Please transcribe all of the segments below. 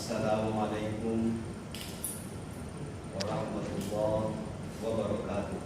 Assalamualaikum warahmatullahi wabarakatuh.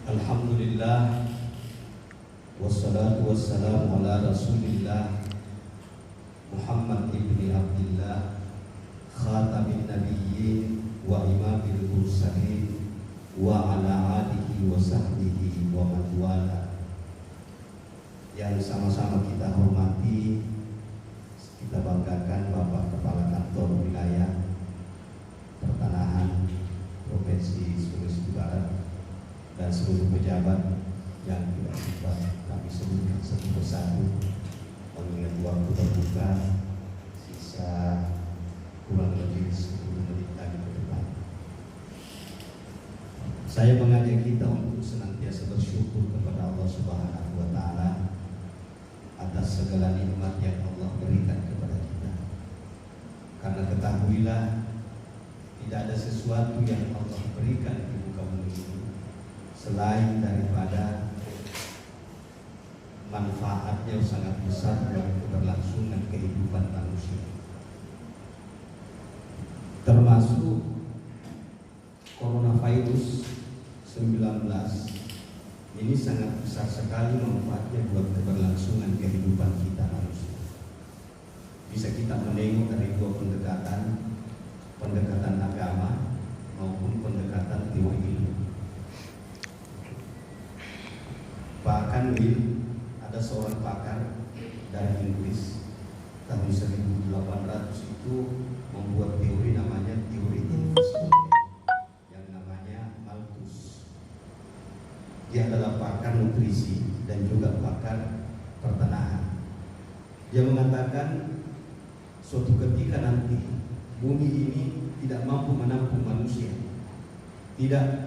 Alhamdulillah, wassalatu wassalamu ala Rasulillah Muhammad ibni Abdillah, khatamin nabiyyin wa imamil mursalin, wa ala alihi wa sahbihi wa man wala. Yang sama-sama kita hormati, kita banggakan Bapak Kepala Kantor Wilayah Pertanahan Provinsi Sulawesi Barat dan seluruh pejabat yang tidak sempat kami sebutkan satu persatu, mengingat waktu terbuka sisa kurang lebih 10 menit lagi ke depan. Saya mengajak kita untuk senantiasa bersyukur kepada Allah Subhanahu wa Ta'ala atas segala nikmat yang Allah berikan kepada kita. Karena ketahuilah, tidak ada sesuatu yang Allah berikan di muka bumi ini selain daripada manfaatnya sangat besar bagi keberlangsungan kehidupan manusia. Termasuk coronavirus 19 ini sangat besar sekali manfaatnya buat keberlangsungan kehidupan kita manusia. Bisa kita menengok dari dua pendekatan agama maupun pendekatan teori ilmu. Bahkan ada seorang pakar dari Inggris tahun 1800 itu membuat teori namanya teori infeksi, yang namanya Malthus. Dia adalah pakar nutrisi dan juga pakar pertanahan. Dia mengatakan suatu ketika nanti bumi ini tidak mampu menampung manusia, tidak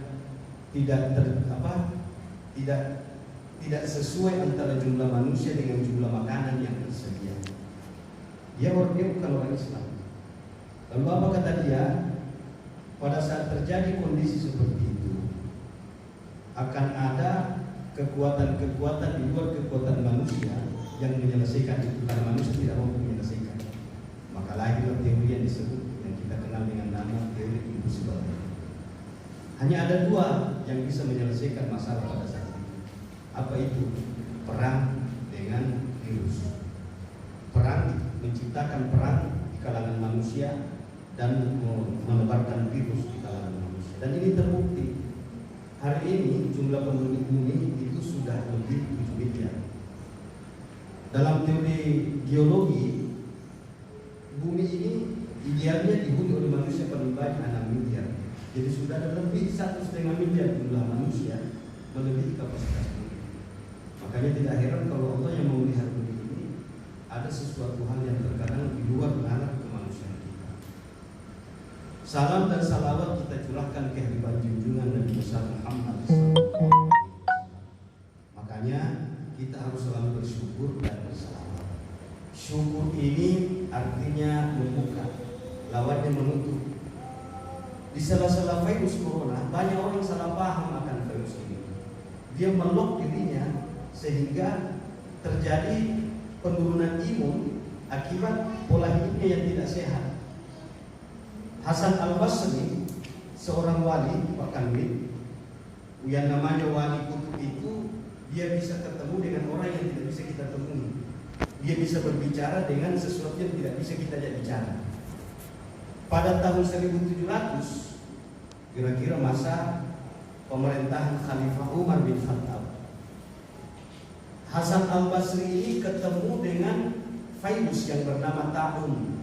sesuai antara jumlah manusia dengan jumlah makanan yang tersedia. Dia bukan orang Islam. Lalu apa kata dia? Pada saat terjadi kondisi seperti itu, akan ada kekuatan-kekuatan di luar kekuatan manusia yang menyelesaikan itu, karena manusia tidak mampu menyelesaikan. Maka lahirlah teori yang disebut, yang kita kenal dengan nama teori impossible. Hanya ada dua yang bisa menyelesaikan masalah pada saat itu. Apa itu? Perang dengan virus. Perang, menciptakan perang di kalangan manusia dan menebarkan virus di kalangan manusia. Dan ini terbukti. Hari ini jumlah penduduk bumi itu sudah lebih 7 miliar. Dalam teori geologi, bumi ini idealnya dihuni oleh manusia paling banyak 6 miliar. Jadi sudah ada lebih 1,5 miliar jumlah manusia, melebihi kapasitas bumi. Makanya tidak heran kalau Allah yang melihat bumi ini ada sesuatu hal yang terkadang di luar nalar kemanusiaan kita. Salam dan salawat kita curahkan ke hadirat junjungan Nabi besar Muhammad SAW. Makanya kita harus selalu bersyukur dan bersalawat. Syukur ini artinya membuka, lawannya menutup. Di sela-sela virus corona, banyak orang salah paham akan virus ini. Dia melok dirinya sehingga terjadi penurunan imun akibat pola hidupnya yang tidak sehat. Hasan Al-Basri, seorang wali, Pak Kanwil, yang namanya wali kutub itu, dia bisa ketemu dengan orang yang tidak bisa kita temui. Dia bisa berbicara dengan sesuatu yang tidak bisa kita bicara. Pada tahun 1700, kira-kira masa pemerintahan Khalifah Umar bin Khattab, Hasan Al-Basri ini ketemu dengan virus yang bernama Ta'un.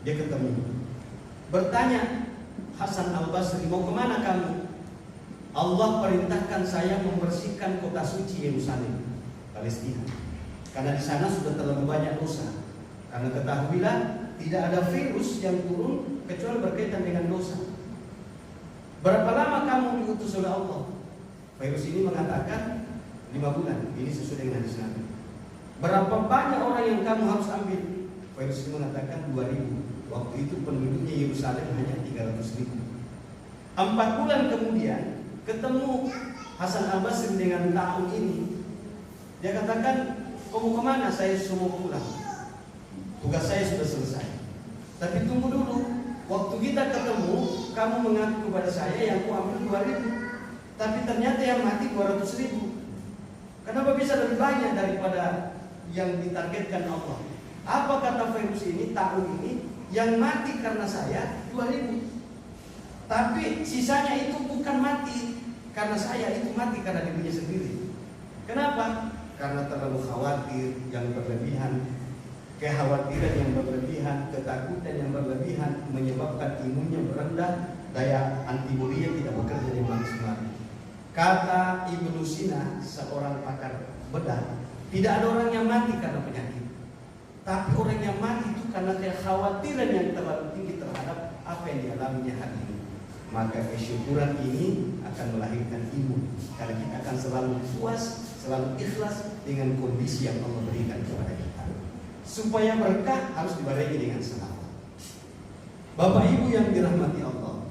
Dia ketemu, bertanya, Hasan Al-Basri, mau kemana kamu? Allah perintahkan saya membersihkan kota suci Yerusalem, Palestina, karena di sana sudah terlalu banyak dosa. Karena ketahuilah, tidak ada virus yang turun kecuali berkaitan dengan dosa. Berapa lama kamu diutus oleh Allah? Virus ini mengatakan 5 bulan. Ini sesuai dengan hadis Nabi. Berapa banyak orang yang kamu harus ambil? Virus ini mengatakan 2.000. Waktu itu penduduknya Yerusalem hanya 300.000. 4 bulan kemudian ketemu Hasan Al-Basri dengan ta'un ini, dia katakan, kamu kemana? Saya semua pulang, tugas saya sudah selesai. Tapi tunggu dulu, waktu kita ketemu, kamu mengaku kepada saya yang ku ambil 2.000, tapi ternyata yang mati 200.000. Kenapa bisa lebih banyak daripada yang ditargetkan Allah? Apa kata Firus ini, tahun ini, yang mati karena saya 2.000, tapi sisanya itu bukan mati karena saya, itu mati karena dirinya sendiri. Kenapa? Karena terlalu khawatir yang berlebihan, kekhawatiran yang berlebihan, ketakutan yang berlebihan menyebabkan imunnya merendah, daya antibodinya tidak bekerja dengan maksimal. Kata Ibnu Sina, seorang pakar bedah, tidak ada orang yang mati karena penyakit, tapi orang yang mati itu karena kekhawatiran yang terlalu tinggi terhadap apa yang dialaminya hari ini. Maka kesyukuran ini akan melahirkan imun, karena kita akan selalu puas, selalu ikhlas dengan kondisi yang Allah berikan kepada kita. Supaya berkah harus dibarengi dengan salawat. Bapak Ibu yang dirahmati Allah,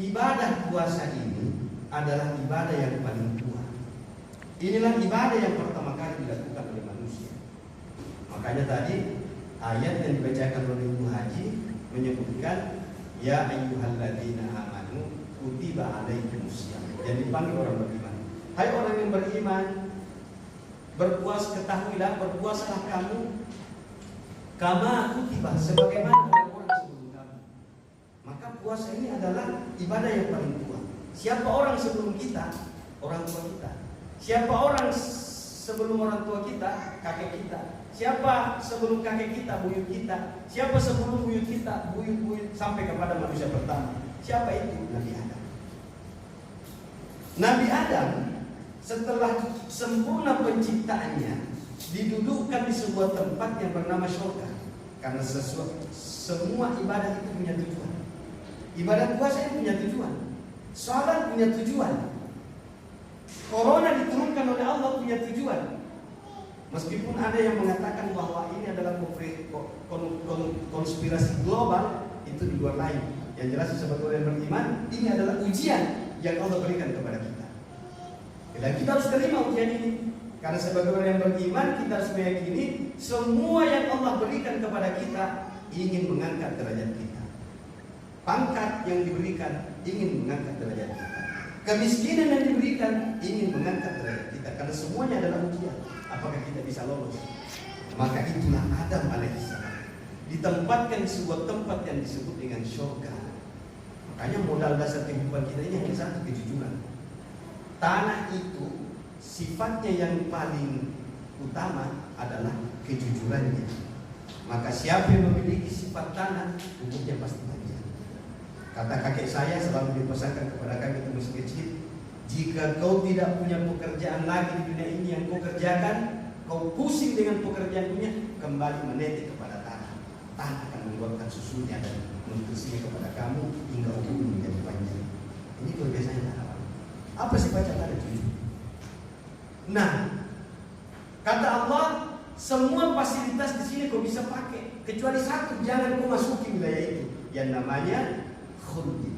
ibadah puasa ini adalah ibadah yang paling tua. Inilah ibadah yang pertama kali dilakukan oleh manusia. Makanya tadi ayat yang dibacakan oleh Ibu Haji menyebutkan, ya ayyuhalladzina amanu kutiba alaikumusiyam. Yang dipanggil orang beriman. Hai orang yang beriman, berpuasa, ketahuilah berpuasalah kamu kama kutiba, sebagaimana orang-orang sebelum kamu. Maka puasa ini adalah ibadah yang paling tua. Siapa orang sebelum kita? Orang tua kita. Siapa orang sebelum orang tua kita? Kakek kita. Siapa sebelum kakek kita? Buyut kita. Siapa sebelum buyut kita? Buyut-buyut sampai kepada manusia pertama. Siapa itu? Nabi Adam. Nabi Adam setelah sempurna penciptaannya didudukkan di sebuah tempat yang bernama surga. Karena semua ibadah itu punya tujuan. Ibadah puasa itu punya tujuan. Salat punya tujuan. Corona diturunkan oleh Allah punya tujuan. Meskipun ada yang mengatakan bahwa ini adalah konspirasi global, itu di luar lain. Yang jelas sebagai orang beriman, ini adalah ujian yang Allah berikan kepada kita. Dan kita harus terima ujian ini. Karena sebagai orang yang beriman, kita harus meyakini semua yang Allah berikan kepada kita ingin mengangkat derajat kita. Pangkat yang diberikan ingin mengangkat derajat kita. Kemiskinan yang diberikan ingin mengangkat derajat kita. Karena semuanya adalah ujian. Apakah kita bisa lolos? Maka itulah Adam alaihissalam ditempatkan di sebuah tempat yang disebut dengan surga. Makanya modal dasar kehidupan kita ini hanya satu, kejujuran. Tanah itu sifatnya yang paling utama adalah kejujurannya. Maka siapa yang memiliki sifat tanah, umurnya pasti panjang. Kata kakek saya selalu dipesankan kepada kami waktu masih kecil, jika kau tidak punya pekerjaan lagi di dunia ini yang kau kerjakan, kau pusing dengan pekerjaan dunia, kembali menetik kepada tanah. Tanah akan mengeluarkan susunya dan menutusinya kepada kamu hingga umur menjadi panjang. Ini kebiasaan tanah. Apa sih baca tadi itu? Nah, kata Allah, semua fasilitas di sini kau bisa pakai, kecuali satu, jangan kau masuki wilayah itu, yang namanya khuldi.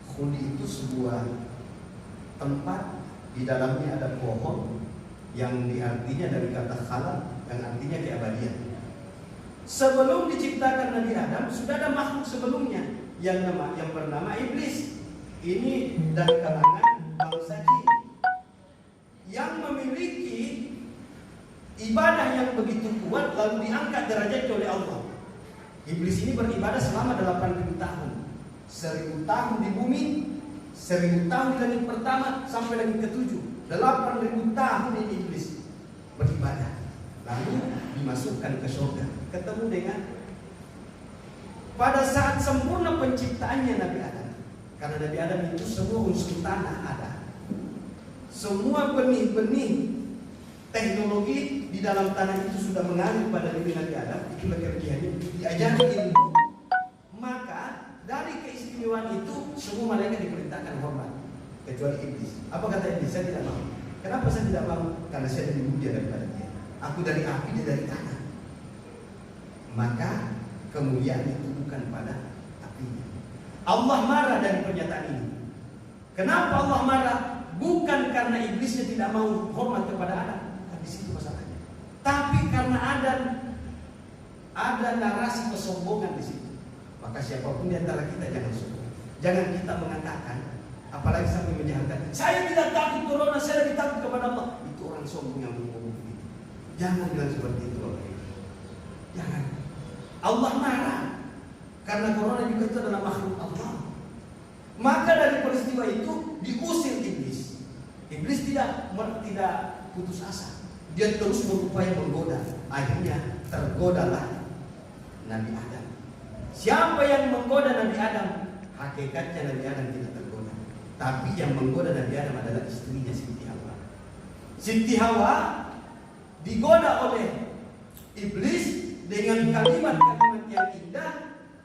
Khuldi itu sebuah tempat di dalamnya ada pohon yang diartinya dari kata khalaq yang artinya keabadian. Sebelum diciptakan Nabi Adam sudah ada makhluk sebelumnya yang bernama iblis. Ini dari kalangan bangsa jin yang memiliki ibadah yang begitu kuat lalu diangkat derajatnya oleh Allah. Iblis ini beribadah selama 8.000 tahun. 1.000 tahun di bumi, 1.000 tahun di langit pertama sampai langit ke-7. 8.000 tahun ini iblis beribadah. Lalu dimasukkan ke surga, ketemu dengan pada saat sempurna penciptaannya Nabi Adam. Karena Nabi Adam itu semua unsur tanah ada. Semua benih-benih teknologi di dalam tanah itu sudah mengalir pada diri Nabi Adam. Itulah kerjanya, diajari ilmu. Maka dari keistimewaan itu semua malaikat diperintahkan hormat, kecuali iblis. Apa kata iblis? Saya tidak mau. Kenapa saya tidak mau? Karena saya lebih mulia daripada dia. Aku dari api, dia dari tanah. Maka kemuliaan itu bukan pada apinya. Allah marah dari pernyataan ini. Kenapa Allah marah? bukan karena iblisnya tidak mau hormat kepada Adam, di situ masalahnya. Tapi karena ada narasi kesombongan di situ. Maka siapapun di antara kita jangan sombong. Jangan kita mengatakan, apalagi sampai menjahatkan, saya tidak takut corona, saya lebih takut kepada Allah. Itu orang sombong yang ngomong begitu. Jangan bilang seperti itu, Bapak Ibu. Jangan. Allah marah karena corona juga itu adalah makhluk Allah. Maka dari peristiwa itu diusir iblis. Iblis tidak putus asa. Dia terus berupaya menggoda. Akhirnya tergodalah Nabi Adam. Siapa yang menggoda Nabi Adam? Hakikatnya Nabi Adam tidak tergoda. Tapi yang menggoda Nabi Adam adalah istrinya Siti Hawa. Siti Hawa digoda oleh iblis dengan kalimat-kalimat yang indah.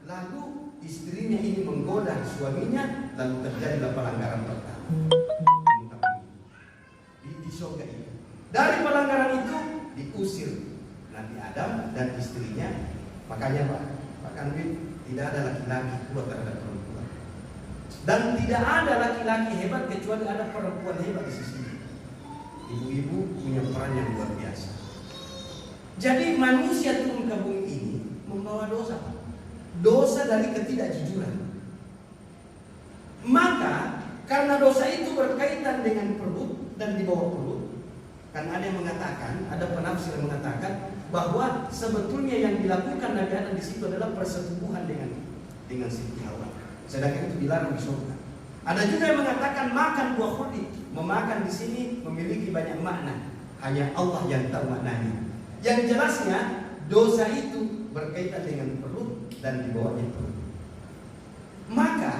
Lalu istrinya ini menggoda suaminya, lalu terjadilah pelanggaran pertama. Di surga itu. Dari pelanggaran itu diusir Nabi Adam dan istrinya. Makanya Pak Kanwil, tidak ada laki-laki kuat terhadap perempuan. Dan tidak ada laki-laki hebat kecuali ada perempuan hebat di sisi. Ibu-ibu punya peran yang luar biasa. Jadi manusia turun ke bumi ini membawa dosa, Pak. Dosa dari ketidakjujuran. Maka karena dosa itu berkaitan dengan perut dan di bawah perut. Kan ada yang mengatakan, ada penafsir yang mengatakan bahwa sebetulnya yang dilakukan Nabi Adam di situ adalah persetubuhan dengan Siti Hawa. Sedangkan itu dilarang di surga. Ada juga yang mengatakan makan buah khuldi. Memakan di sini memiliki banyak makna. Hanya Allah yang tahu maknanya. Yang jelasnya dosa itu berkaitan dengan perut dan di bawahnya perut. Maka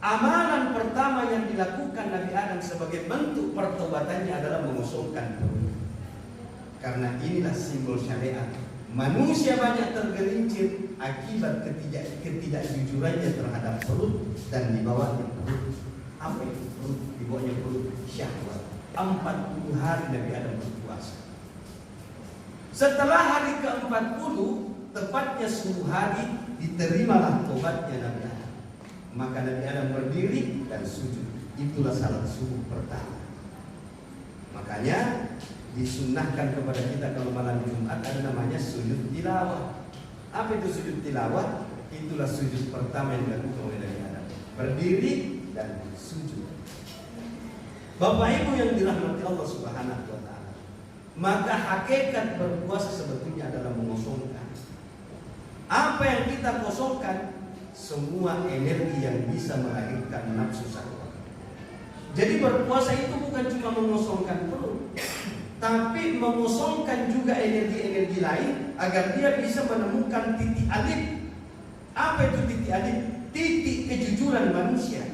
amalan pertama yang dilakukan Nabi Adam sebagai bentuk pertobatannya adalah mengosongkan perut. Karena inilah simbol syariat. Manusia banyak tergelincir akibat ketidakjujurannya terhadap perut dan di bawahnya perut. Apa itu perut? Di bawahnya perut syahwat. 40 hari Nabi Adam berpuasa. Setelah hari ke-40, tepatnya 10 hari, diterimalah tobatnya Nabi Adam. Maka Nabi Adam berdiri dan sujud. Itulah salat subuh pertama. Makanya disunnahkan kepada kita kalau malam Jumat ada namanya sujud tilawah. Apa itu sujud tilawah? Itulah sujud pertama yang dilakukan oleh Nabi Adam. Berdiri dan sujud. Bapak Ibu yang dirahmati Allah Subhanahu wa taala. Maka hakikat berpuasa sebetulnya adalah mengosongkan. Apa yang kita kosongkan? Semua energi yang bisa melahirkan nafsu syahwat. Jadi berpuasa itu bukan cuma mengosongkan perut, tapi mengosongkan juga energi-energi lain agar dia bisa menemukan titik alif. Apa itu titik alif? Titik kejujuran manusia.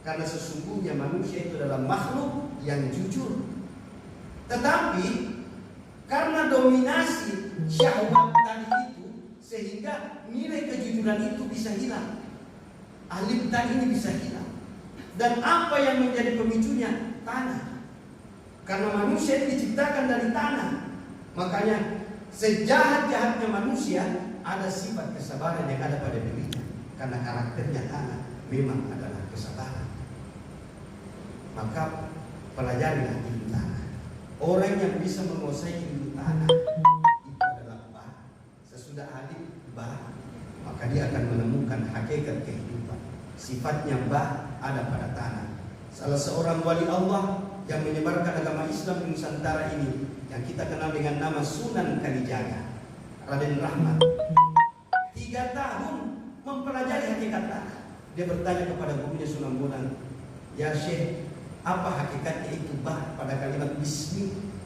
Karena sesungguhnya manusia itu adalah makhluk yang jujur. Tetapi karena dominasi syahwat tadi itu, sehingga nilai kejujuran itu bisa hilang. Alif tadi ini bisa hilang. Dan apa yang menjadi pemicunya? Tanah. Karena manusia ini diciptakan dari tanah. Makanya sejahat-jahatnya manusia ada sifat kesabaran yang ada pada dirinya. Karena karakternya tanah memang adalah kesabaran. Maka pelajarilah ilmu tanah. Orang yang bisa menguasai ilmu tanah itu adalah bah. Sesudah alif bah, maka dia akan menemukan hakikat kehidupan. Sifatnya bah ada pada tanah. Salah seorang wali Allah yang menyebarkan agama Islam di Nusantara ini, yang kita kenal dengan nama Sunan Kalijaga, Raden Rahmat, 3 tahun mempelajari hakikat tanah. Dia bertanya kepada gurunya Sunan Bonang, "Ya Syekh, apa hakikatnya itu bah pada kalimat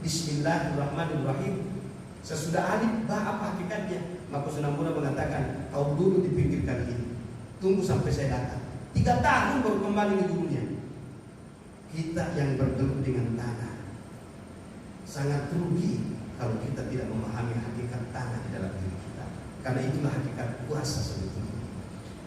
Bismillahirrahmanirrahim? Sesudah alif bah apa hakikatnya?" Maka Sunan Bonang mengatakan, "Kau dulu di pinggir kali ini, tunggu sampai saya datang." 3 tahun baru kembali di gurunya. Kita yang bergelut dengan tanah sangat rugi kalau kita tidak memahami hakikat tanah di dalam diri kita. Karena itulah hakikat puasa sebetulnya.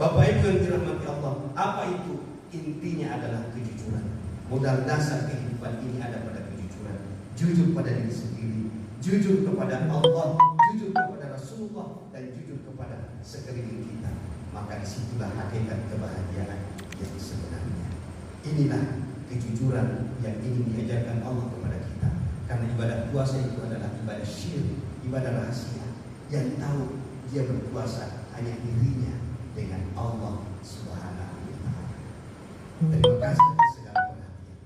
Bapak Ibu yang dirahmati Allah, apa itu? Intinya adalah kejujuran. Modal dasar kehidupan ini ada pada kejujuran. Jujur pada diri sendiri, jujur kepada Allah, jujur kepada Rasulullah, dan jujur kepada sekeliling kita. Maka disitulah hakikat kebahagiaan yang sebenarnya. Inilah kejujuran yang ingin diajarkan Allah kepada kita. Karena ibadah puasa itu adalah ibadah syirik, ibadah rahasia. Yang tahu dia berpuasa hanya dirinya dengan Allah Subhanahu wa Ta'ala. Terima kasih atas segala perhatian.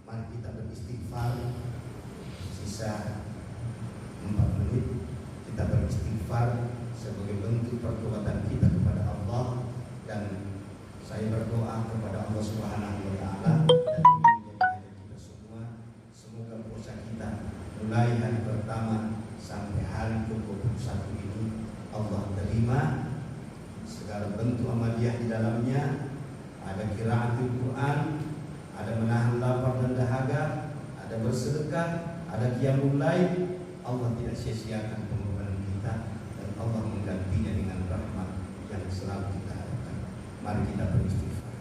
Mari kita beristighfar. Sisa 4 menit kita beristighfar sebagai bentuk pertobatan kita kepada Allah, dan saya berdoa kepada Allah Subhanahu wa Ta'ala dan ini menjadi kita semua. Semoga puasa kita mulai hari pertama sampai hari ke-21 ini Allah terima segala bentuk amaliyah di dalamnya. Ada qiraatul Quran, ada menahan lapar dan dahaga, ada bersedekah, ada qiyamul lail. Allah tidak sia-siakan pengorbanan kita dan Allah menggantinya dengan rahmat yang selalu kita harapkan. Mari kita beristighfar.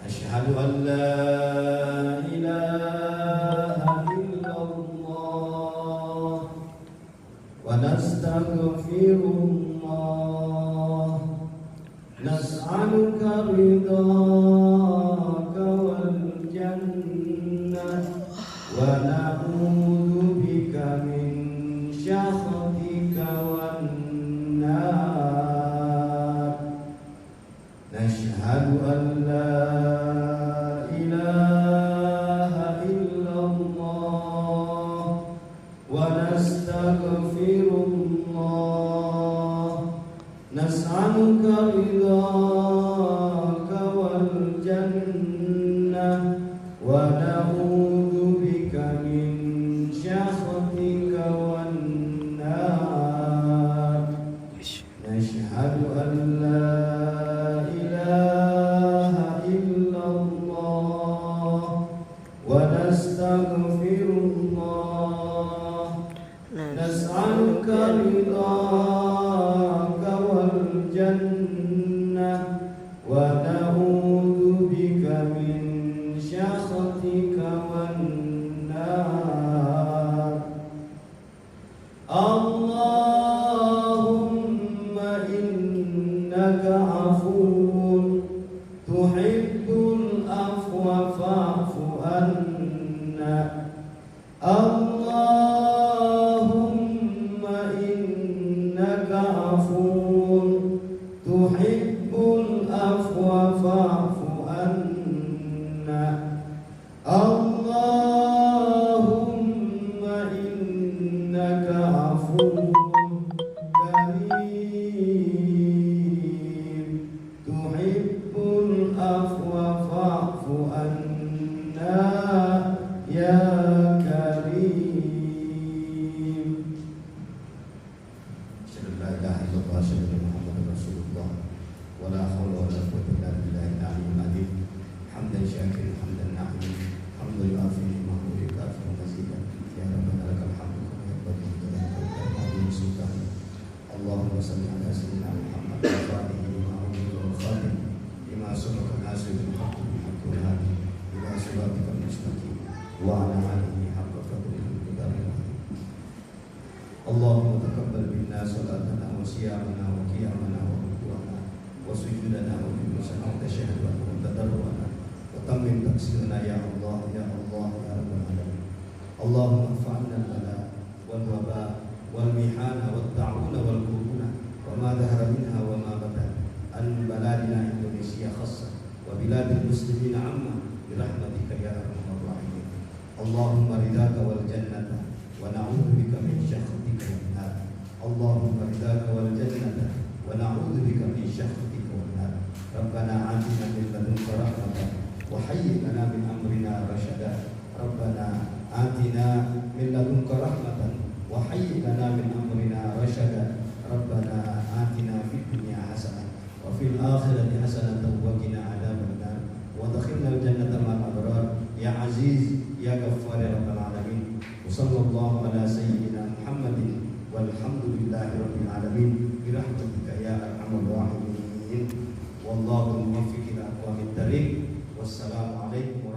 Asyhadu an la ilaha illallah wa nastaghfirullah nas'aluka ridhaka wal jannah wa na'udzu bika min syakhatika wan nar. Nashhadu an la ilaha illallah wa nastaghfirullah nas'aluka ridhaka wal jannah wa na'udzu bika min syakhatika wan nar. Nashhadu an la ilaha illallah wa nastaghfirullah nas'aluka ridhaka wal jannah wa na'udzu bika min syakhatika wan nar. Allahumma innaka afuwun tuhibbul afwa fa'fu anna. Allahumma innaka afuwun tuhibbul afwa fa'fu anna. Allahumma innaka afuwun karim tuhibbul afwa fa'fu anna ya karim. Asyhadu an la ilaha illallah wa asyhadu anna Muhammadar Rasulullah wa la haula wa la quwwata illa billahil aliyyil azim. Hamdan syakiran hamdan na'iman hamdan yu'afi ma'hu yukafi mazidan ya rabbana lakal hamdu kama yanbaghi li jalali sultanik. Allahumma salli ala sayyidina Muhammad wa alihi wa sahbihi wa khatim lima sabaqa nasir bil haqqi bil haqqi wal hadi ila siratikal mustaqim wa ala alihi haqqa qadrihi wa miqdarihi. Allahumma taqabbal minna salatana wa siyamana wa qiyamana wa ruku'ana wa sujudana wa julusana wa tashahhudana wa tadarruana wa tammim taqsirana ya Allah ya Allah ya rabbal alamin. Allahumma fa'alna al-bala wal waba wal mihana wat ta'una wal quruna wa ma dhahara minha wa ma batan an baladina Indonesia khassa wa biladil muslimin amma bi rahmatika ya arhamar rahimin. Allahumma ridaka wal jannata wa na'udzu bika min syakhatika wan nar. Allahumma ridaka wal jannata wa na'udzu bika min syakhatika wan nar. Rabbana atina min ladunka rahmatan wa hayyi lana min amrina rasyada. Rabbana atina min ladunka rahmatan wa hayyi lana min amrina rasyada. Rabbana atina fid dunya hasanah wa fil akhirati hasanatan wa qina adzabannar wa adkhilnal jannata ma'al abrar ya aziz ya ghaffar ya rabbal alamin. Sallallahu ala sayyidina Muhammadin walhamdulillahi rabbil alamin bi rahmatika ya arhamar rahimin. Wallahu muwaffiq ila aqwamit thariq. Wassalamu alaikum